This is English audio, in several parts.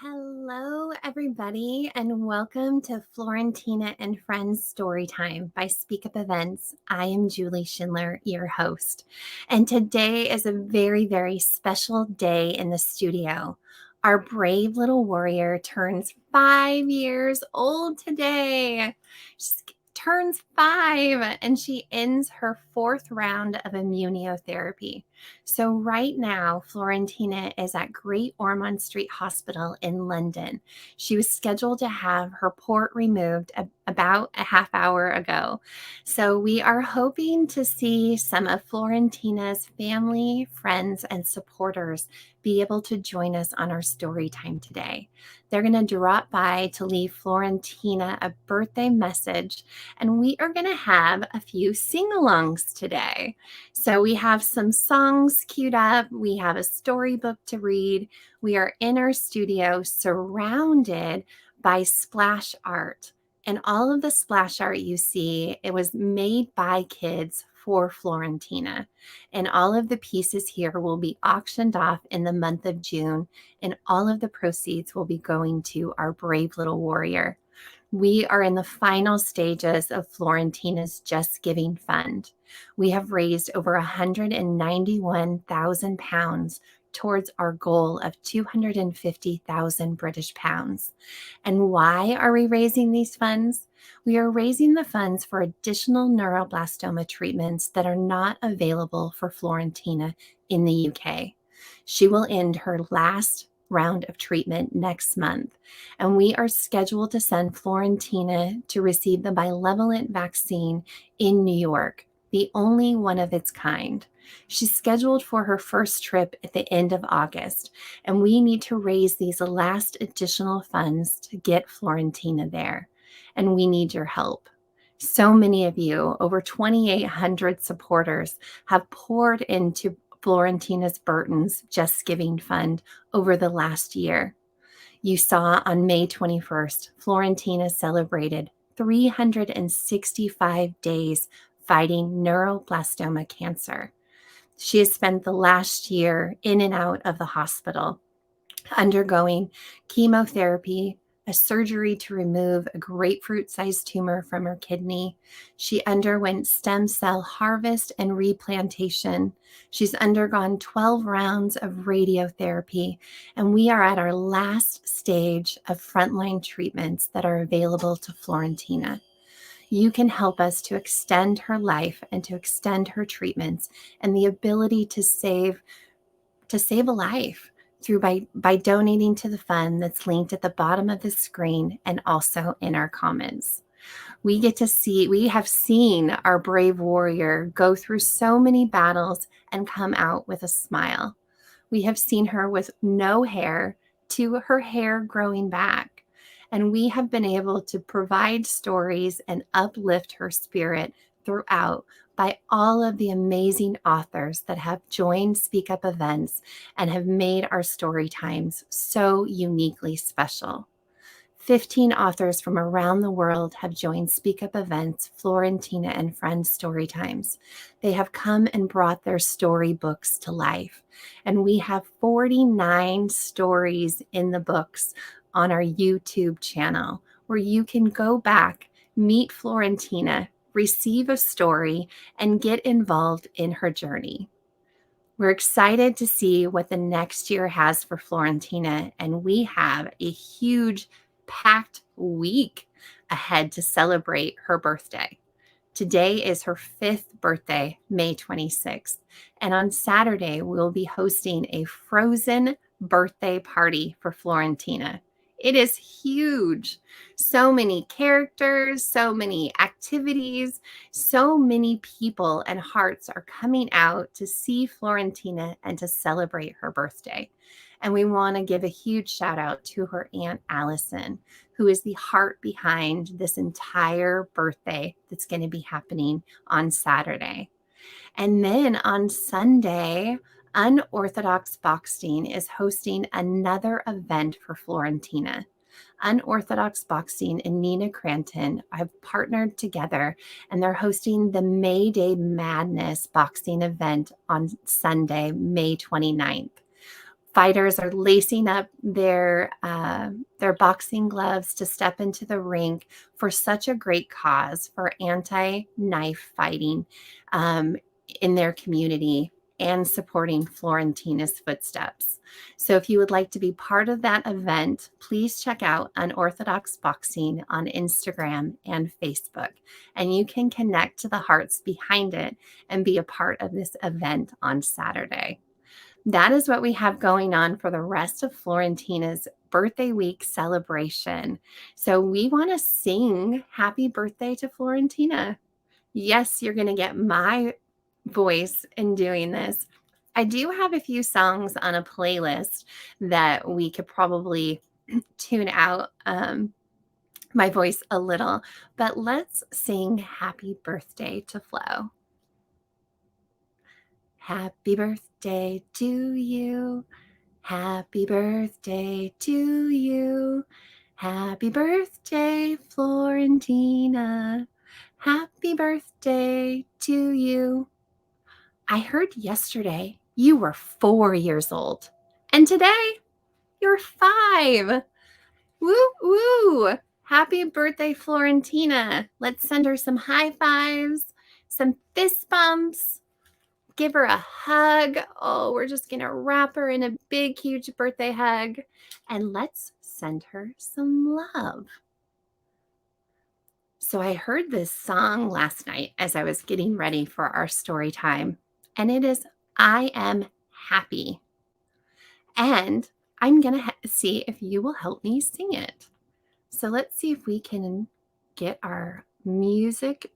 Hello, everybody, and welcome to Florentina and Friends Storytime by Speak Up Events. I am Julie Schindler, your host, and today is a very, very special day in the studio. Our brave little warrior turns 5 years old today. She turns 5, and she ends her 4th round of immunotherapy. So right now, Florentina is at Great Ormond Street Hospital in London. She was scheduled to have her port removed about a half hour ago. So we are hoping to see some of Florentina's family, friends, and supporters be able to join us on our story time today. They're going to drop by to leave Florentina a birthday message, and we are going to have a few sing-alongs today. So we have some songs queued up. We have a storybook to read. We are in our studio surrounded by splash art. And all of the splash art you see, it was made by kids for Florentina. And all of the pieces here will be auctioned off in the month of June. And all of the proceeds will be going to our brave little warrior. We are in the final stages of Florentina's Just Giving Fund. We have raised over £191,000 towards our goal of 250,000 British pounds. And why are we raising these funds? We are raising the funds for additional neuroblastoma treatments that are not available for Florentina in the UK. She will end her last round of treatment next month, and we are scheduled to send Florentina to receive the bivalent vaccine in New York, the only one of its kind. She's scheduled for her first trip at the end of August, and we need to raise these last additional funds to get Florentina there, and we need your help. So many of you, over 2,800 supporters, have poured into Florentina's Burton's Just Giving Fund over the last year. You saw on May 21st, Florentina celebrated 365 days fighting neuroblastoma cancer. She has spent the last year in and out of the hospital, undergoing chemotherapy, a surgery to remove a grapefruit-sized tumor from her kidney. She underwent stem cell harvest and replantation. She's undergone 12 rounds of radiotherapy, and we are at our last stage of frontline treatments that are available to Florentina. You can help us to extend her life and to extend her treatments and the ability to save a life through by donating to the fund that's linked at the bottom of the screen and also in our comments. We have seen our brave warrior go through so many battles and come out with a smile. We have seen her with no hair to her hair growing back. And we have been able to provide stories and uplift her spirit throughout by all of the amazing authors that have joined Speak Up events and have made our story times so uniquely special. 15 authors from around the world have joined Speak Up events, Florentina and Friends story times. They have come and brought their storybooks to life. And we have 49 stories in the books on our YouTube channel where you can go back, meet Florentina, receive a story, and get involved in her journey. We're excited to see what the next year has for Florentina, and we have a huge packed week ahead to celebrate her birthday. Today is her 5th birthday, May 26th, and on Saturday, we'll be hosting a frozen birthday party for Florentina. It is huge. So many characters, so many activities, so many people and hearts are coming out to see Florentina and to celebrate her birthday. And we want to give a huge shout out to her Aunt Allison, who is the heart behind this entire birthday that's going to be happening on Saturday. And then on Sunday, Unorthodox Boxing is hosting another event for Florentina. Unorthodox Boxing and Nina Cranton have partnered together, and they're hosting the May Day Madness boxing event on Sunday, May 29th. Fighters are lacing up their boxing gloves to step into the rink for such a great cause for anti-knife fighting in their community and supporting Florentina's Footsteps. So if you would like to be part of that event, please check out Unorthodox Boxing on Instagram and Facebook, and you can connect to the hearts behind it and be a part of this event on Saturday. That is what we have going on for the rest of Florentina's birthday week celebration. So we want to sing happy birthday to Florentina. Yes, you're going to get my voice in doing this. I do have a few songs on a playlist that we could probably tune out my voice a little, but let's sing happy birthday to Flo. Happy birthday to you. Happy birthday to you. Happy birthday, Florentina. Happy birthday to you. I heard yesterday you were 4 years old, and today you're 5. Woo, woo. Happy birthday, Florentina. Let's send her some high fives, some fist bumps. Give her a hug. Oh, we're just going to wrap her in a big, huge birthday hug. And let's send her some love. So I heard this song last night as I was getting ready for our story time. And it is I Am Happy. And I'm going to see if you will help me sing it. So let's see if we can get our music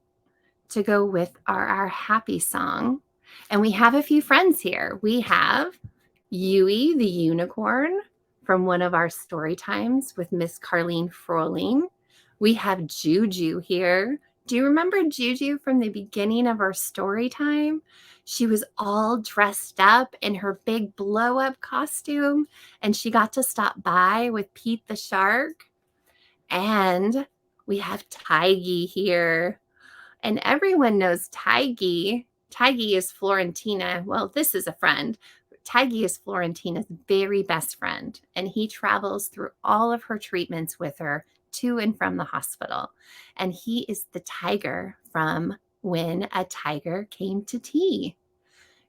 to go with our happy song. And we have a few friends here. We have Yui the unicorn from one of our story times with Miss Carlene Froling. We have Juju here. Do you remember Juju from the beginning of our story time? She was all dressed up in her big blow-up costume, and she got to stop by with Pete the Shark. And we have Tiggy here. And everyone knows Tiggy. Tiggy is Florentina. Well, this is a friend. Tiggy is Florentina's very best friend, and he travels through all of her treatments with her to and from the hospital. And he is the tiger from When a Tiger Came to Tea.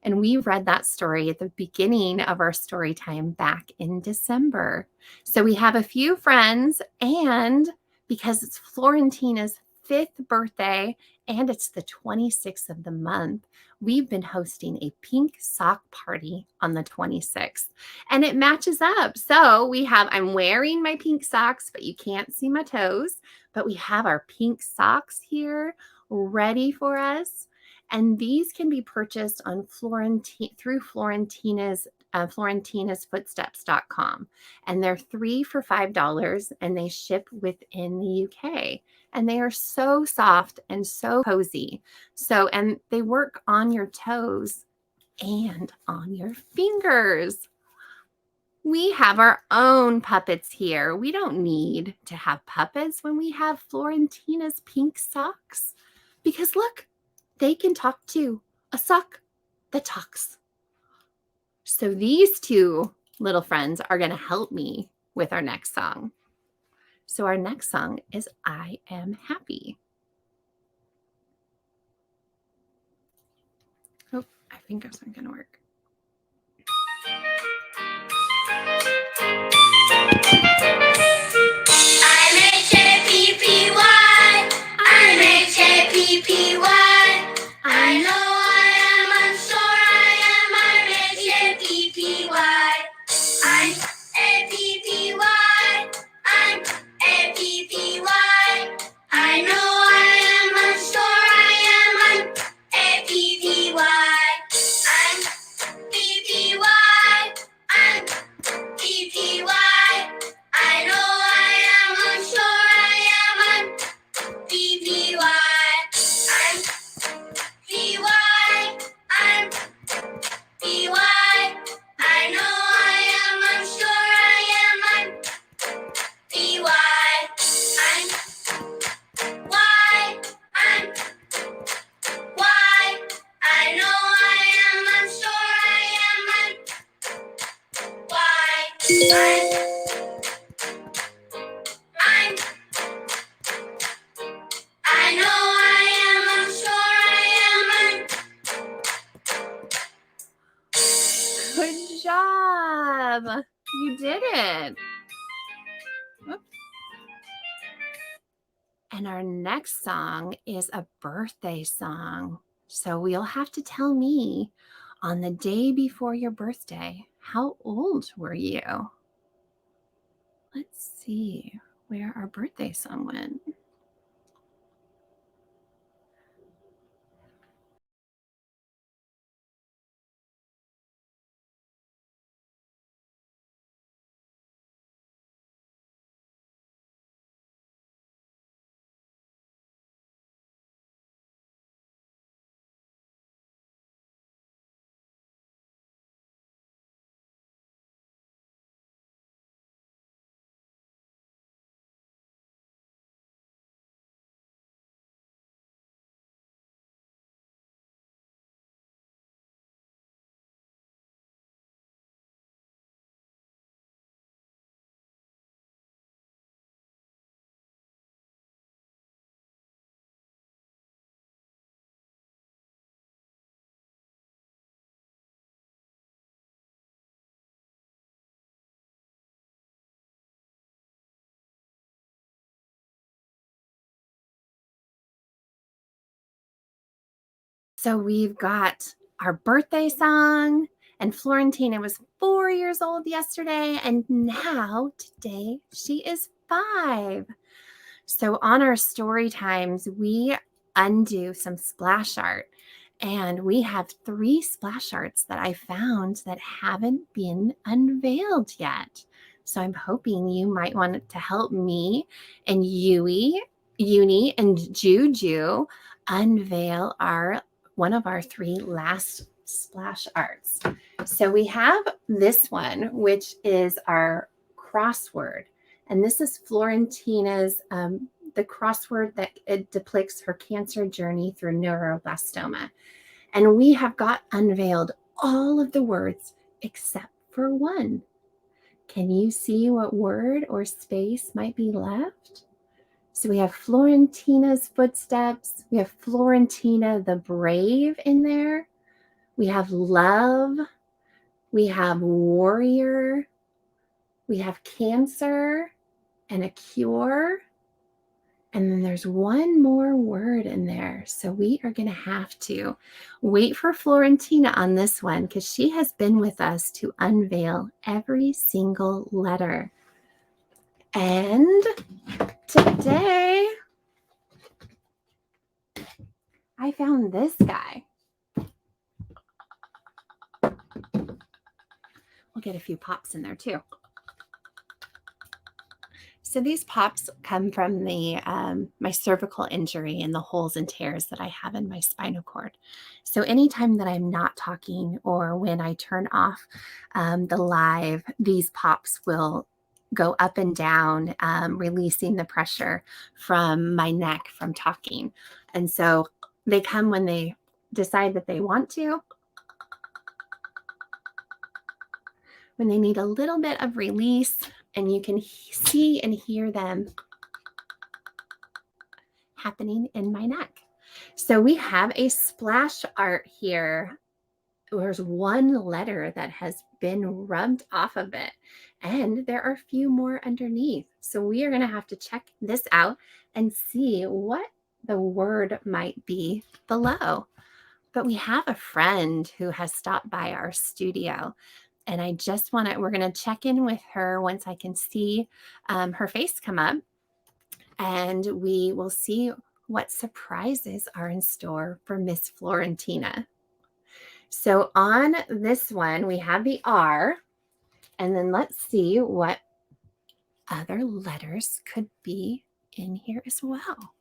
And we read that story at the beginning of our story time back in December. So we have a few friends, and because it's Florentina's 5th birthday and it's the 26th of the month, we've been hosting a pink sock party on the 26th, and it matches up. So we have, I'm wearing my pink socks, but you can't see my toes, but we have our pink socks here ready for us. And these can be purchased on through Florentina's Footsteps.com. And they're 3 for $5, and they ship within the UK. And they are so soft and so cozy. And they work on your toes and on your fingers. We have our own puppets here. We don't need to have puppets when we have Florentina's pink socks. Because look, they can talk too. A sock that talks. So these two little friends are going to help me with our next song. So our next song is I Am Happy. Oh, I think that's not going to work. I'm H-A-P-P-Y. I'm H-A-P-P-Y. I know I am, I'm sure I am. I'm H-A-P-P-Y. I'm A-P-P-Y. I'm A-P-P-Y. I know I am, I'm sure I am. I'm A-P-P-Y. I'm P-P-Y. I'm P-P-Y. I You did it. Whoops. And our next song is a birthday song. So you'll have to tell me on the day before your birthday, how old were you? Let's see where our birthday song went. So we've got our birthday song, and Florentina was 4 years old yesterday, and now today she is 5. So on our story times, we undo some splash art, and we have 3 splash arts that I found that haven't been unveiled yet. So I'm hoping you might want to help me and Uni, and Juju unveil one of our 3 last splash arts. So we have this one, which is our crossword. And this is Florentina's, the crossword that it depicts her cancer journey through neuroblastoma. And we have got unveiled all of the words except for one. Can you see what word or space might be left? So we have Florentina's footsteps. We have Florentina the brave in there. We have love. We have warrior. We have cancer and a cure. And then there's one more word in there. So we are going to have to wait for Florentina on this one because she has been with us to unveil every single letter. And today I found this guy. We'll get a few pops in there too. So these pops come from the my cervical injury and the holes and tears that I have in my spinal cord. So anytime that I'm not talking or when I turn off the live, these pops will go up and down, releasing the pressure from my neck from talking. And so they come when they decide that they want to, when they need a little bit of release, and you can see and hear them happening in my neck. So we have a splash art here. There's one letter that has been rubbed off of it, and there are a few more underneath. So we are going to have to check this out and see what the word might be below. But we have a friend who has stopped by our studio, and I just want to, we're going to check in with her once I can see her face come up, and we will see what surprises are in store for Miss Florentina. So on this one, we have the R, and then let's see what other letters could be in here as well.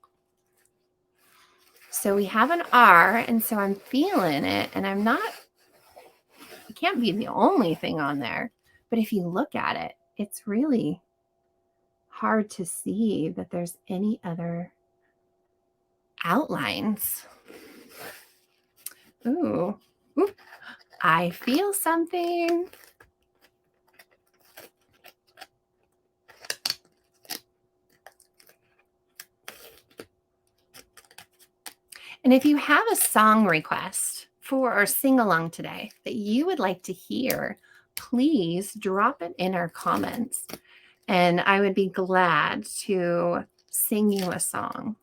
So we have an R, and so I'm feeling it, and it can't be the only thing on there, but if you look at it, it's really hard to see that there's any other outlines. Ooh, I feel something. And if you have a song request for or sing along today that you would like to hear, please drop it in our comments. And I would be glad to sing you a song.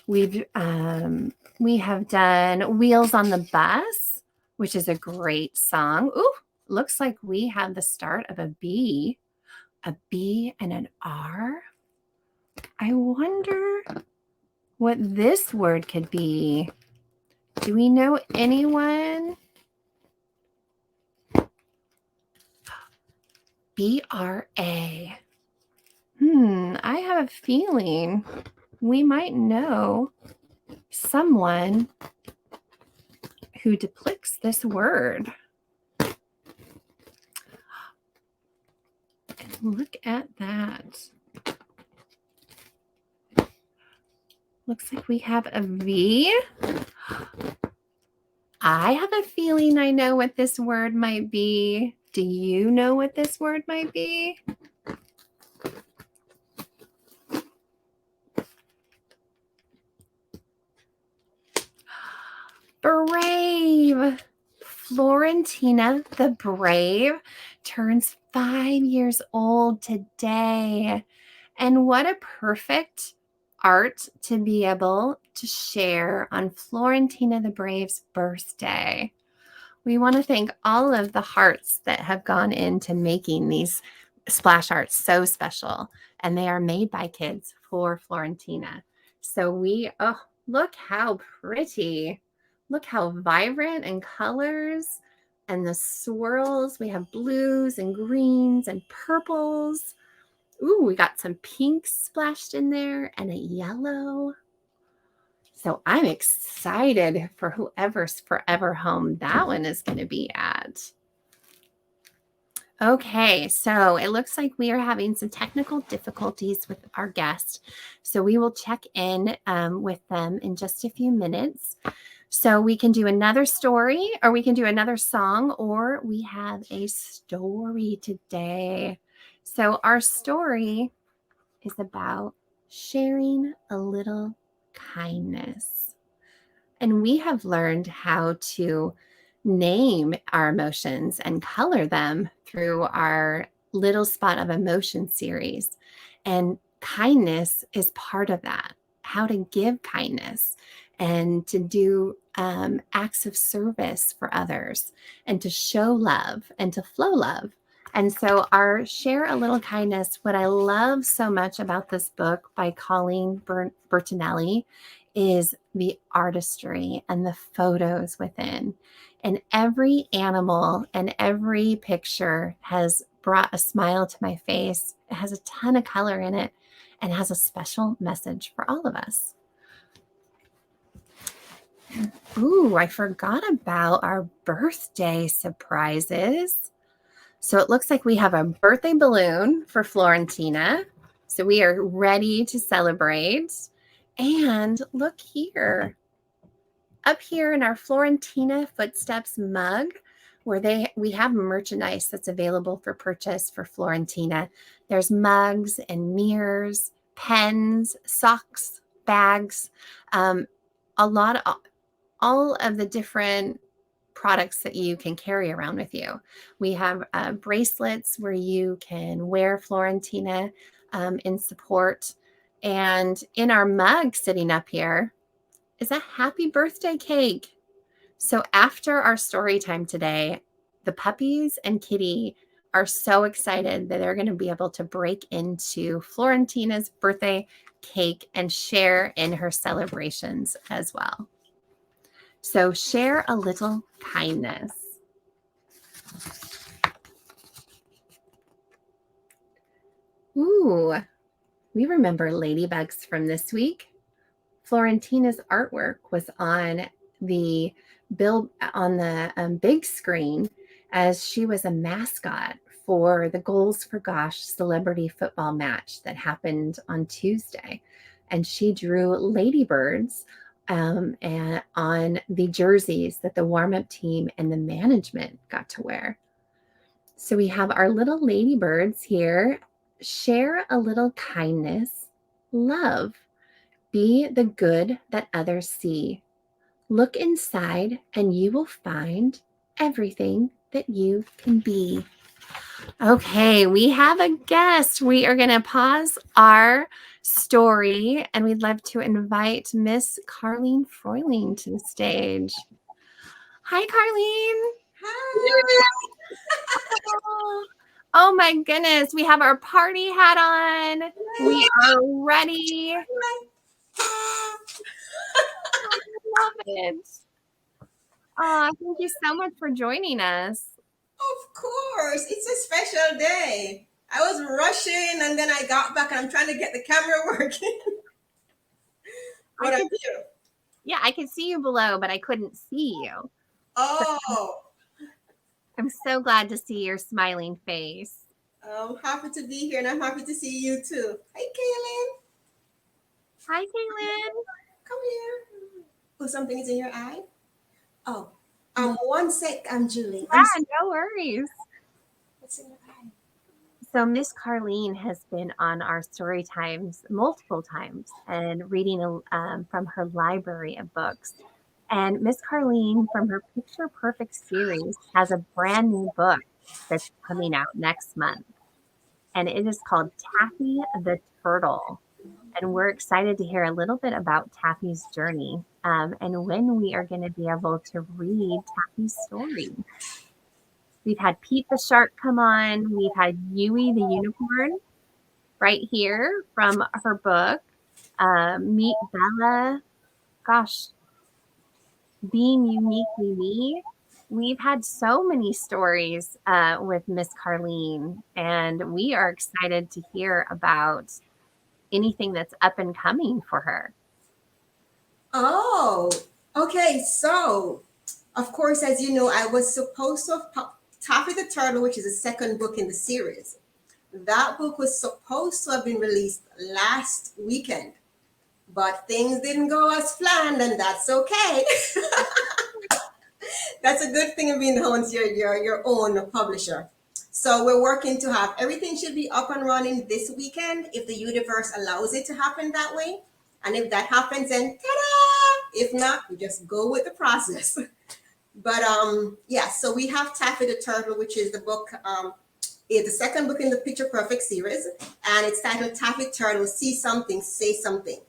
We have done Wheels on the Bus, which is a great song. Ooh, looks like we have the start of a B and an R. I wonder what this word could be. Do we know anyone? BRA. I have a feeling we might know someone who depicts this word. And look at that. Looks like we have a V. I have a feeling I know what this word might be. Do you know what this word might be? Brave. Florentina the Brave turns 5 years old today. And what a perfect art to be able to share on Florentina the Brave's birthday. We want to thank all of the hearts that have gone into making these splash arts so special. And they are made by kids for Florentina. So look how pretty. Look how vibrant and colors and the swirls. We have blues and greens and purples. Ooh, we got some pinks splashed in there and a yellow. So I'm excited for whoever's forever home that one is going to be at. Okay, so it looks like we are having some technical difficulties with our guest. So we will check in with them in just a few minutes. So we can do another story, or we can do another song, or we have a story today. So our story is about sharing a little kindness. And we have learned how to name our emotions and color them through our Little Spot of Emotion series. And kindness is part of that. How to give kindness and to do acts of service for others and to show love and to flow love. And so our Share a Little Kindness, what I love so much about this book by Colleen Bertinelli is the artistry and the photos within. And every animal and every picture has brought a smile to my face. It has a ton of color in it and has a special message for all of us. Ooh, I forgot about our birthday surprises. So it looks like we have a birthday balloon for Florentina. So we are ready to celebrate. And look here. Up here in our Florentina Footsteps mug, where we have merchandise that's available for purchase for Florentina. There's mugs and mirrors, pens, socks, bags, all of the different products that you can carry around with you. We have bracelets where you can wear Florentina in support. And in our mug sitting up here is a happy birthday cake. So after our story time today, the puppies and Kitty are so excited that they're going to be able to break into Florentina's birthday cake and share in her celebrations as well. So share a little kindness. Ooh, we remember ladybugs from this week. Florentina's artwork was on the big screen as she was a mascot for the Goals for Gosh celebrity football match that happened on Tuesday. And she drew ladybirds and on the jerseys that the warm-up team and the management got to wear. So we have our little ladybirds here. Share a little kindness, love. Be the good that others see. Look inside and you will find everything that you can be. Okay, we have a guest. We are going to pause our story and we'd love to invite Miss Carlene Froiling to the stage. Hi, Carlene. Hi. Oh my goodness, we have our party hat on. We are ready. I love it. Thank you so much for joining us. Of course, it's a special day. I was rushing and then I got back and I'm trying to get the camera working. What are you? Yeah, I could see you below, but I couldn't see you. Oh, I'm so glad to see your smiling face. I'm happy to be here and I'm happy to see you too. Hey, Kaylin, Hi, Kaylin. come here. Oh, something is in your eye? Oh, one sec, I'm Julie. Yeah, no worries. What's in your eye? So Miss Carlene has been on our story times multiple times and reading from her library of books. And Miss Carlene, from her Picture Perfect series, has a brand new book that's coming out next month. And it is called Taffy the Turtle. And we're excited to hear a little bit about Taffy's journey and when we are going to be able to read Taffy's story. We've had Pete the Shark come on. We've had Yui the Unicorn right here from her book. Meet Bella. Gosh, Being Uniquely Me. We've had so many stories with Miss Carlene, and we are excited to hear about anything that's up and coming for her. Oh, okay. So, of course, as you know, I was supposed to have Taffy the Turtle, which is the second book in the series. That book was supposed to have been released last weekend, but things didn't go as planned, and that's okay. That's a good thing of being your own publisher. So we're working to have everything should be up and running this weekend if the universe allows it to happen that way. And if that happens, then ta-da! If not, we just go with the process. But yeah, so we have Taffy the Turtle, which is the book, is the second book in the Picture Perfect series, and it's titled Taffy Turtle, See Something, Say Something.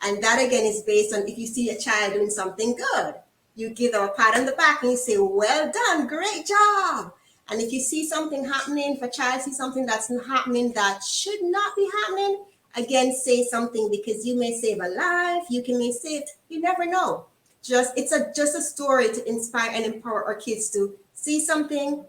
And that again is based on if you see a child doing something good, you give them a pat on the back and you say, well done, great job. And if you see something happening, if a child sees something that's happening that should not be happening, again, say something because you may save a life, may save, you never know. Just a story to inspire and empower our kids to see something,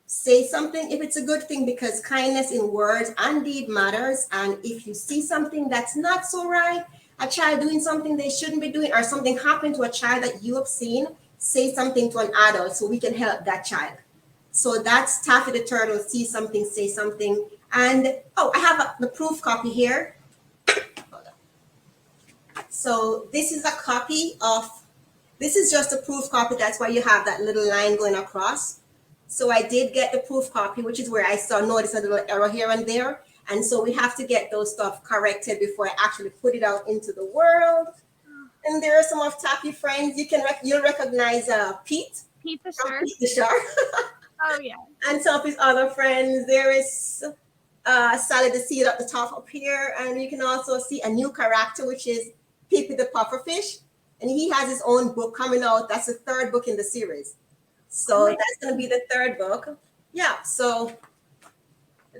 say something if it's a good thing, because kindness in words and deed matters. And if you see something that's not so right, a child doing something they shouldn't be doing, or something happened to a child that you have seen, say something to an adult so we can help that child. So that's Taffy the Turtle, See Something, Say Something. And I have the proof copy here. So this is a copy of, this is just a proof copy. That's why you have that little line going across. So I did get the proof copy, which is where I notice a little error here and there. And so we have to get those stuff corrected before I actually put it out into the world. And there are some of Taffy friends. You'll recognize Pete. Pete the Shark. Pete the Shark. Oh, yeah. And some of his other friends. There is Sally the Seed at the top up here. And you can also see a new character, which is Pippi the Pufferfish. And he has his own book coming out. That's the third book in the series. So that's going to be the third book. Yeah, so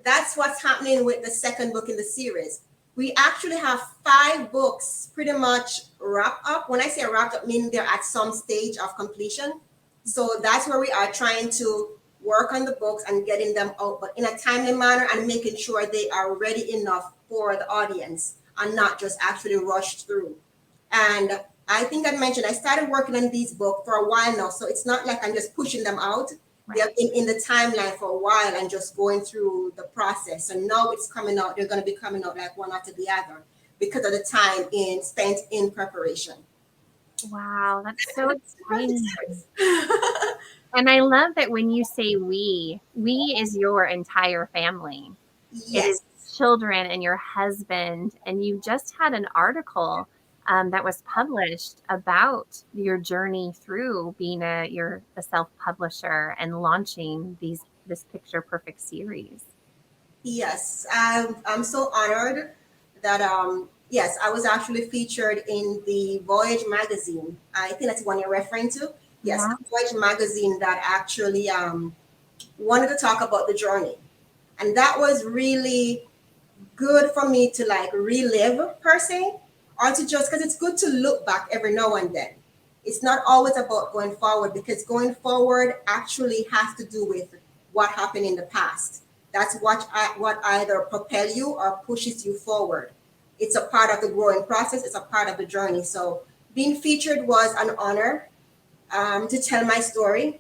that's what's happening with the second book in the series. We actually have 5 books pretty much wrapped up. When I say wrapped up, I mean they're at some stage of completion. So that's where we are trying to work on the books and getting them out, but in a timely manner and making sure they are ready enough for the audience and not just actually rushed through. And I think I mentioned I started working on these books for a while now, so it's not like I'm just pushing them out. Right. They've been in the timeline for a while and just going through the process. So now it's coming out. They're going to be coming out like one after the other because of the time spent in preparation. Wow, that's so exciting. And I love that when you say we is your entire family. Yes. It is children and your husband. And you just had an article that was published about your journey through being a self-publisher and launching these this Picture Perfect series. Yes, I'm so honored that yes, I was actually featured in the Voyage magazine. I think that's the one you're referring to. Yes, Yeah. the Voyage magazine that actually wanted to talk about the journey, and that was really good for me to like relive per se, or to just because it's good to look back every now and then. It's not always about going forward because going forward actually has to do with what happened in the past. That's what either propel you or pushes you forward. It's a part of the growing process. It's a part of the journey. So being featured was an honor to tell my story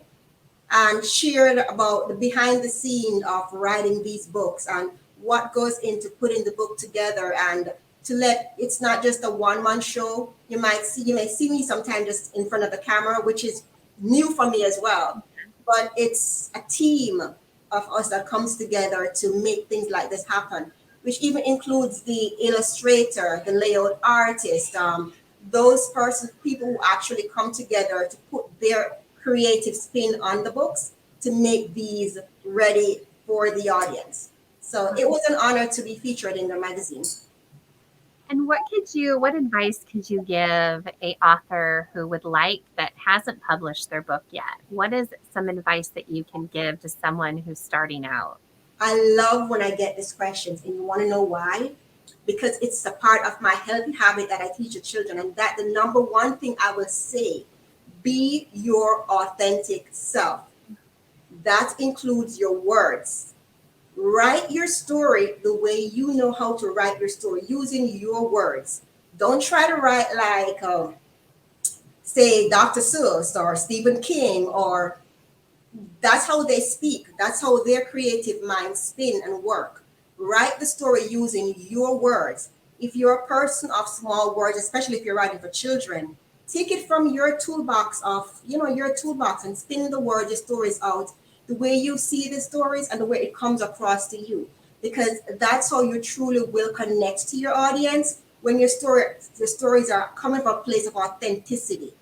and shared about the behind the scene of writing these books and what goes into putting the book together, and to let it's not just a one-man show. You may see me sometimes just in front of the camera, which is new for me as well, but it's a team of us that comes together to make things like this happen, which even includes the illustrator, the layout artist, those people who actually come together to put their creative spin on the books to make these ready for the audience. So it was an honor to be featured in the magazine. And what advice could you give a author who would like that hasn't published their book yet? What is some advice that you can give to someone who's starting out? I love when I get these questions, and you want to know why? Because it's a part of my healthy habit that I teach the children, and that the number one thing I will say: be your authentic self. That includes your words. Write your story the way you know how to write your story, using your words. Don't try to write like, say, Dr. Seuss or Stephen King, or that's how they speak. That's how their creative minds spin and work. Write the story using your words. If you're a person of small words, especially if you're writing for children, take it from your toolbox your toolbox, and spin the words, your stories out the way you see the stories and the way it comes across to you. Because that's how you truly will connect to your audience when your stories are coming from a place of authenticity.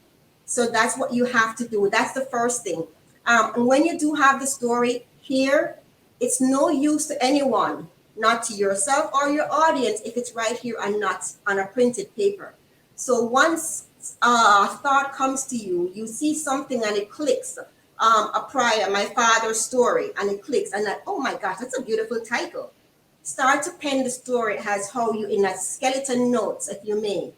So that's what you have to do. That's the first thing. And when you do have the story here, it's no use to anyone, not to yourself or your audience, if it's right here and not on a printed paper. So once a thought comes to you, you see something and it clicks. My father's story, and it clicks, and like, oh my gosh, that's a beautiful title. Start to pen the story as how you in a skeleton notes, if you may.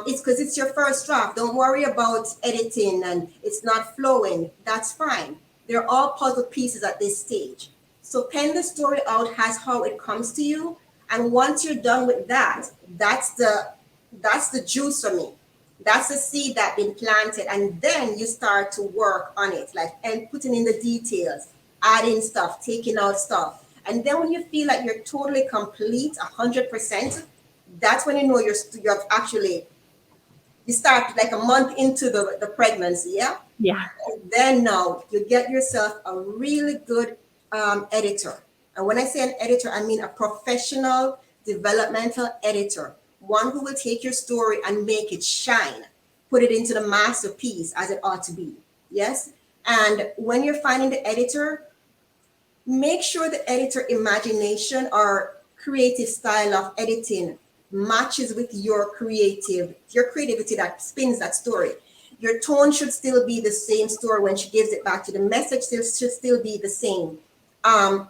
It's because it's your first draft. Don't worry about editing and it's not flowing. That's fine. They're all puzzle pieces at this stage. So pen the story out as how it comes to you. And once you're done with that, that's the juice for me. That's the seed that's been planted. And then you start to work on it, like, and putting in the details, adding stuff, taking out stuff. And then when you feel like you're totally complete, 100%, that's when you know you're actually, you start like a month into the pregnancy, yeah? Yeah. And then now you get yourself a really good editor. And when I say an editor, I mean a professional developmental editor, one who will take your story and make it shine, put it into the masterpiece as it ought to be. Yes? And when you're finding the editor, make sure the editor imagination or creative style of editing matches with your creativity that spins that story. Your tone should still be the same story when she gives it back to the message should still be the same.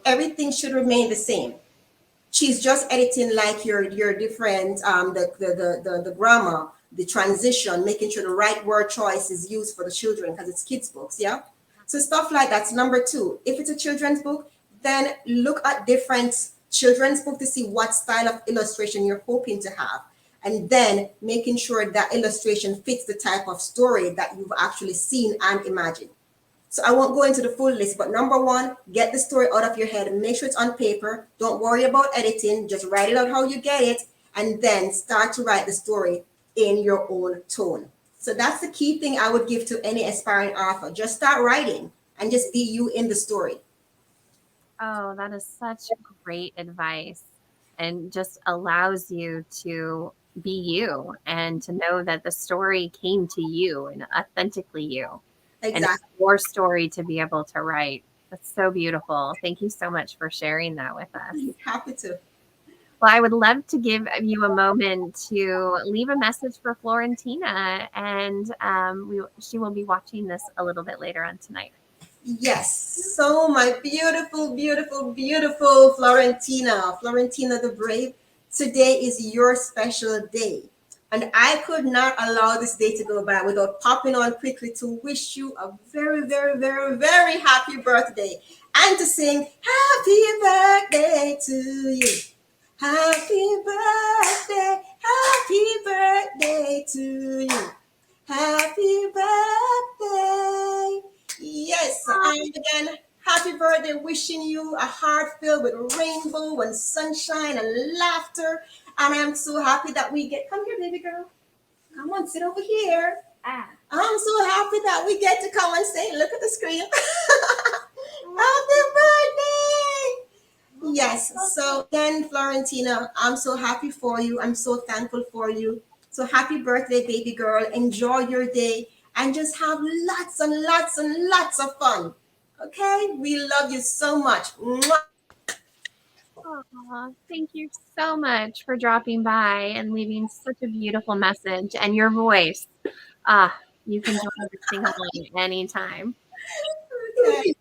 Everything should remain the same. She's just editing like your different the grammar, the transition, making sure the right word choice is used for the children because it's kids books, yeah. So stuff like that's number two. If it's a children's book, then look at different children's book to see what style of illustration you're hoping to have, and then making sure that illustration fits the type of story that you've actually seen and imagined. So I won't go into the full list, but number one, get the story out of your head and make sure it's on paper. Don't worry about editing. Just write it out how you get it, and then start to write the story in your own tone. So that's the key thing I would give to any aspiring author. Just start writing and just be you in the story. Oh, that is such great advice, and just allows you to be you and to know that the story came to you and authentically you. And it's Exactly. your story to be able to write. That's so beautiful. Thank you so much for sharing that with us. Happy to. Well, I would love to give you a moment to leave a message for Florentina, and she will be watching this a little bit later on tonight. Yes. So my beautiful, beautiful, beautiful Florentina the Brave, today is your special day. And I could not allow this day to go by without popping on quickly to wish you a very, very, very, very happy birthday and to sing happy birthday to you. Happy birthday to you. Happy birthday. Yes, and again, happy birthday. Wishing you a heart filled with rainbow and sunshine and laughter. And I'm so happy that we get, come here, baby girl. Come on, sit over here. I'm so happy that we get to come and say, look at the screen. Happy birthday. Yes. So again, Florentina, I'm so happy for you. I'm so thankful for you. So happy birthday, baby girl. Enjoy your day and just have lots and lots and lots of fun. Okay? We love you so much. Mwah. Aw, thank you so much for dropping by and leaving such a beautiful message. And your voice, you can join us sing along anytime. Okay.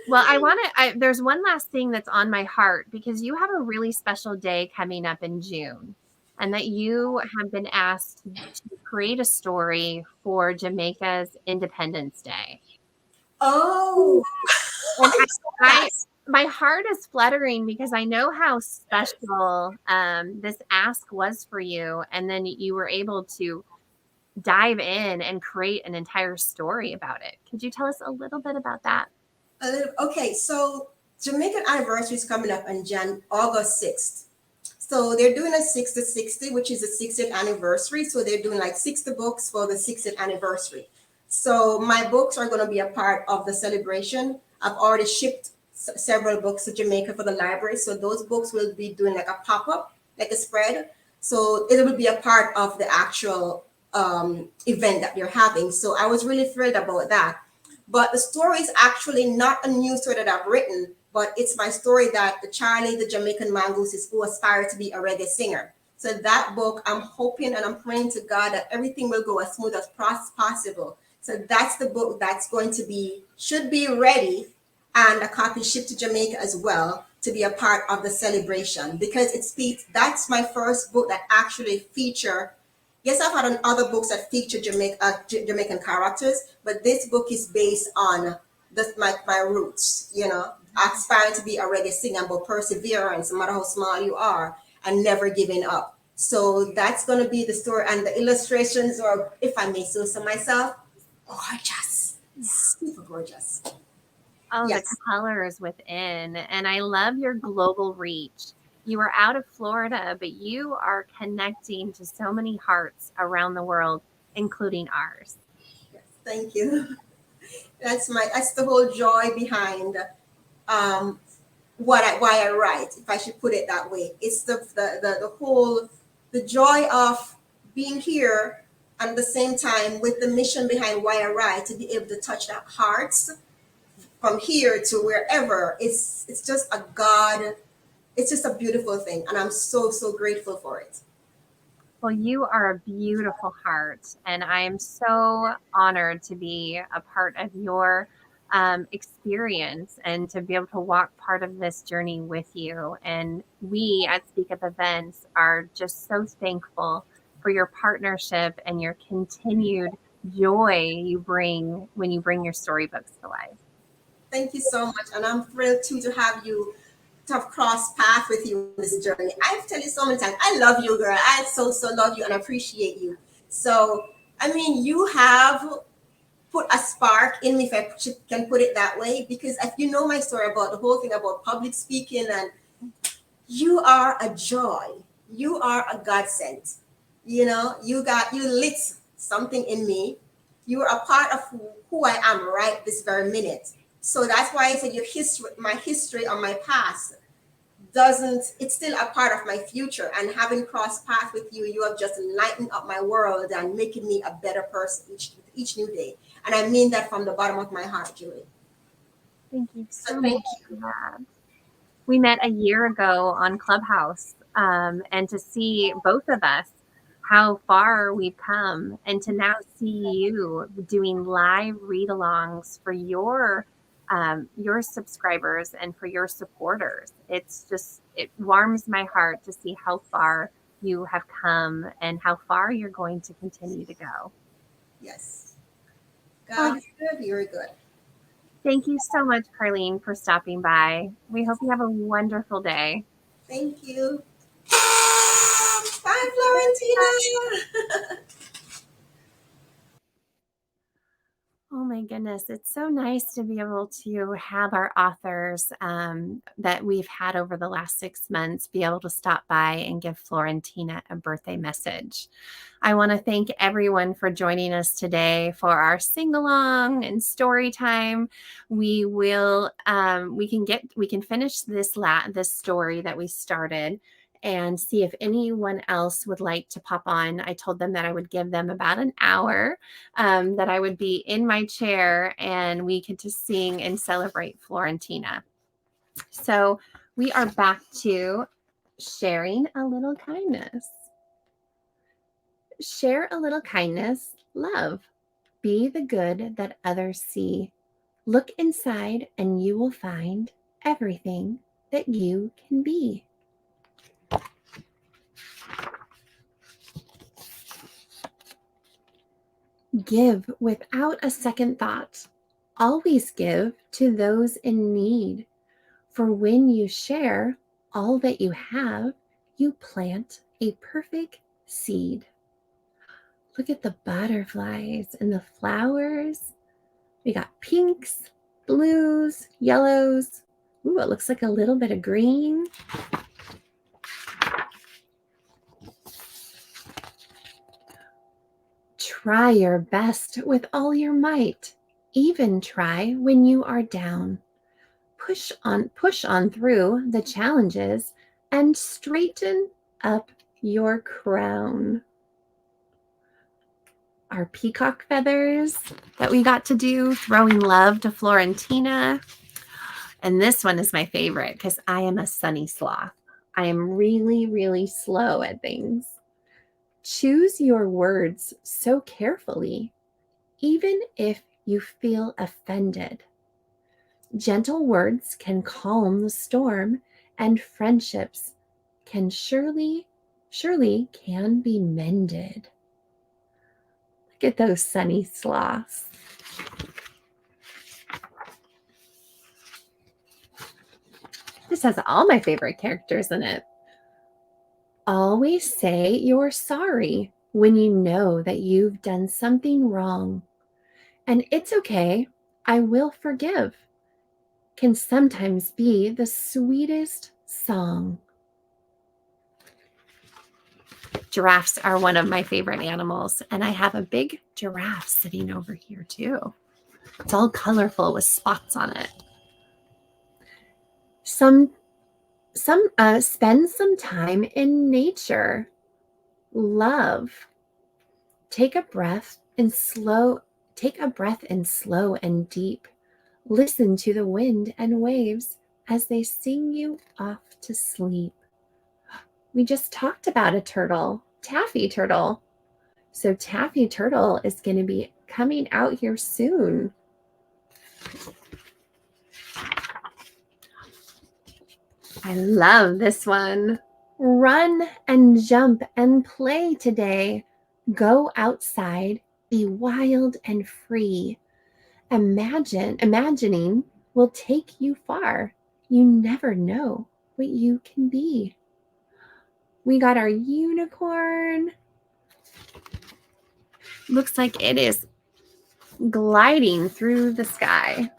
Well, there's one last thing that's on my heart because you have a really special day coming up in June, and that you have been asked to create a story for Jamaica's Independence Day. Oh, And I saw that. my heart is fluttering because I know how special this ask was for you, and then you were able to dive in and create an entire story about it. Could you tell us a little bit about that? Okay, so Jamaican anniversary is coming up on August 6th. So they're doing a 60-60, which is the 60th anniversary. So they're doing like 60 books for the 60th anniversary. So my books are going to be a part of the celebration. I've already shipped several books to Jamaica for the library. So those books will be doing like a pop-up, like a spread. So it will be a part of the actual event that they're having. So I was really thrilled about that. But the story is actually not a new story that I've written, but it's my story that the Charlie, the Jamaican mongoose, is who aspired to be a reggae singer. So that book, I'm hoping and I'm praying to God that everything will go as smooth as possible. So that's the book that's going to should be ready, and a copy shipped to Jamaica as well to be a part of the celebration, because that's my first book that actually feature. Yes, I've had other books that feature Jamaican characters, but this book is based on my roots, aspiring to be a reggae singer, but perseverance, no matter how small you are, and never giving up. So that's going to be the story. And the illustrations are, if I may say so myself, gorgeous, super gorgeous. Oh, the Yes. colors within. And I love your global reach. You are out of Florida, but you are connecting to so many hearts around the world, including ours. Yes. Thank you. That's the whole joy behind um, why I write, if I should put it that way. It's the whole the joy of being here, and at the same time with the mission behind why I write, to be able to touch that hearts from here to wherever. It's just a God. It's just a beautiful thing, and I'm so grateful for it. Well, you are a beautiful heart, and I am so honored to be a part of your experience and to be able to walk part of this journey with you. And we at Speak Up Events are just so thankful for your partnership and your continued joy you bring when you bring your storybooks to life. Thank you so much, and I'm thrilled too to have you to have crossed paths with you on this journey. I've tell you so many times, I love you, girl. I so love you and appreciate you. So I mean, you have put a spark in me, if I can put it that way, because if you know my story about the whole thing about public speaking, and you are a joy. You are a godsend. You lit something in me. You are a part of who I am right this very minute. So that's why I said my history or my past it's still a part of my future. And having crossed paths with you, you have just lightened up my world and making me a better person each new day. And I mean that from the bottom of my heart, Julie. Thank you so So much thank for that. We met a year ago on Clubhouse, and to see both of us, how far we've come, and to now see you doing live read-alongs for your subscribers and for your supporters. It warms my heart to see how far you have come and how far you're going to continue to go. Yes. God Oh, is good. You're good. thank you so much, Carlene, for stopping by. We hope you have a wonderful day. Thank you. Bye, Florentina. Oh my goodness, it's so nice to be able to have our authors that we've had over the last 6 months be able to stop by and give Florentina a birthday message. I want to thank everyone for joining us today for our sing-along and story time. We will we can finish this story that we started and see if anyone else would like to pop on. I told them that I would give them about an hour, that I would be in my chair and we could just sing and celebrate Florentina. So we are back to sharing a little kindness. Share a little kindness, love. Be the good that others see. Look inside and you will find everything that you can be. Give without a second thought. Always give to those in need. For when you share all that you have, you plant a perfect seed. Look at the butterflies and the flowers. We got pinks, blues, yellows. Ooh, it looks like a little bit of green. Try your best with all your might. Even try when you are down. Push on through the challenges and straighten up your crown. Our peacock feathers that we got to do, throwing love to Florentina. And this one is my favorite because I am a sunny sloth. I am really, really slow at things. Choose your words so carefully, even if you feel offended. Gentle words can calm the storm, and friendships can surely can be mended. Look at those sunny sloths. This has all my favorite characters in it. Always say you're sorry when you know that you've done something wrong. And it's okay, I will forgive, can sometimes be the sweetest song. Giraffes are one of my favorite animals, and I have a big giraffe sitting over here too. It's all colorful with spots on it. Spend some time in nature. Love. Take a breath in slow and deep. Listen to the wind and waves as they sing you off to sleep. We just talked about a turtle, Taffy Turtle. So Taffy Turtle is going to be coming out here soon. I love this one. Run and jump and play today. Go outside, be wild and free. Imagining will take you far. You never know what you can be. We got our unicorn. Looks like it is gliding through the sky.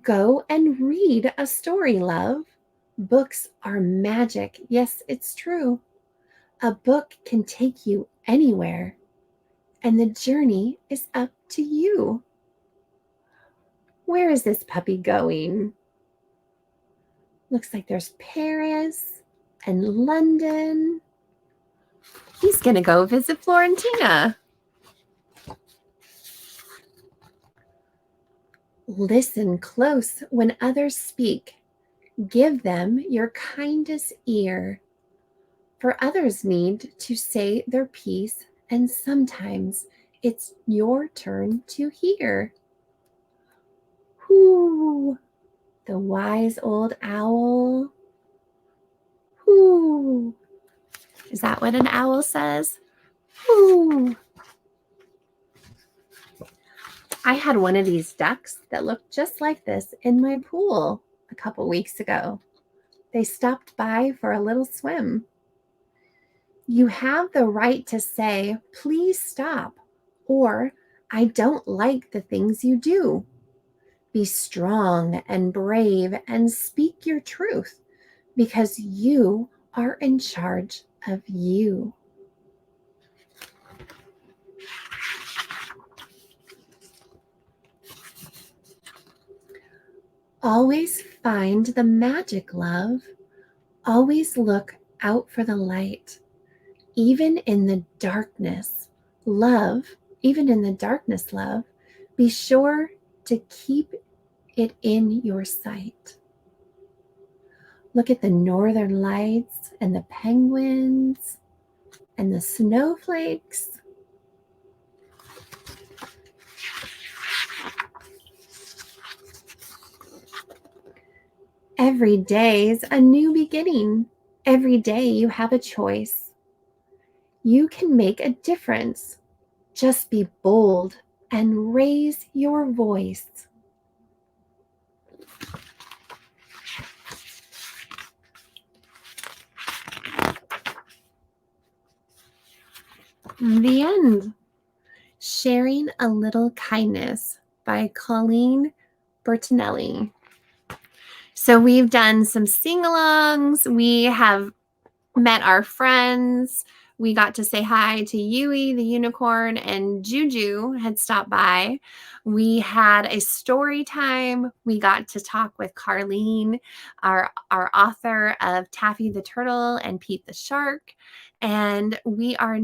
Go and read a story, love. Books are magic. Yes, it's true. A book can take you anywhere, and the journey is up to you. Where is this puppy going? Looks like there's Paris and London. He's going to go visit Florentina. Listen close when others speak. Give them your kindest ear. For others need to say their piece, and sometimes it's your turn to hear. Whoo, the wise old owl. Whoo. Is that what an owl says? Whoo. I had one of these ducks that looked just like this in my pool a couple weeks ago. They stopped by for a little swim. You have the right to say, please stop, or I don't like the things you do. Be strong and brave and speak your truth because you are in charge of you. Always find the magic, love. Always look out for the light. Even in the darkness, love, be sure to keep it in your sight. Look at the northern lights and the penguins and the snowflakes. Every day's a new beginning. Every day you have a choice. You can make a difference. Just be bold and raise your voice. The end. Sharing a Little Kindness by Colleen Bertinelli. So we've done some sing-alongs. We have met our friends. We got to say hi to Yui, the unicorn, and Juju had stopped by. We had a story time. We got to talk with Carlene, our author of Taffy the Turtle and Pete the Shark. And we are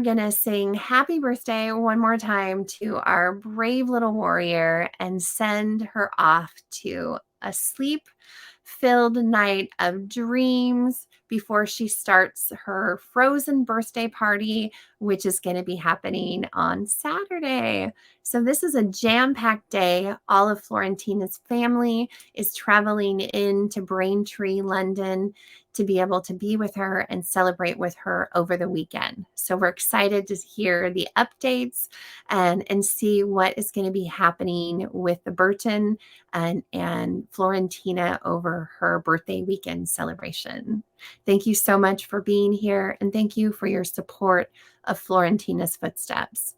going to sing happy birthday one more time to our brave little warrior and send her off to a sleep-filled night of dreams before she starts her frozen birthday party, which is going to be happening on Saturday. So this is a jam-packed day. All of Florentina's family is traveling into Braintree, London, to be able to be with her and celebrate with her over the weekend. So we're excited to hear the updates and see what is going to be happening with the Burton and Florentina over her birthday weekend celebration. Thank you so much for being here, and thank you for your support of Florentina's Footsteps.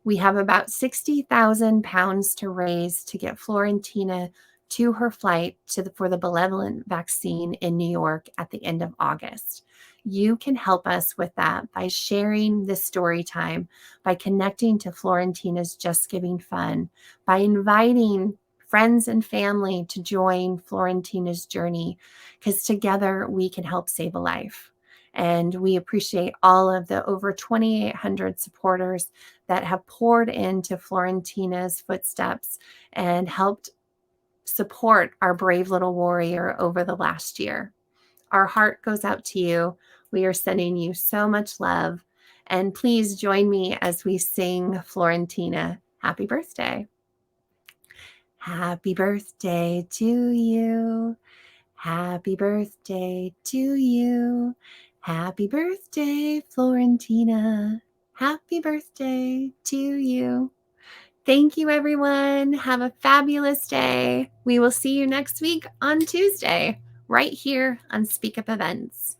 We have about 60,000 pounds to raise to get Florentina to her flight for the Benevolent vaccine in New York at the end of August. You can help us with that by sharing this story time, by connecting to Florentina's Just Giving Fund, by inviting friends and family to join Florentina's journey, because together we can help save a life. And we appreciate all of the over 2,800 supporters that have poured into Florentina's Footsteps and helped support our brave little warrior over the last year. Our heart goes out to you. We are sending you so much love. And please join me as we sing Florentina happy birthday. Happy birthday to you. Happy birthday to you. Happy birthday, Florentina. Happy birthday to you. Thank you, everyone. Have a fabulous day. We will see you next week on Tuesday, right here on Speak Up Events.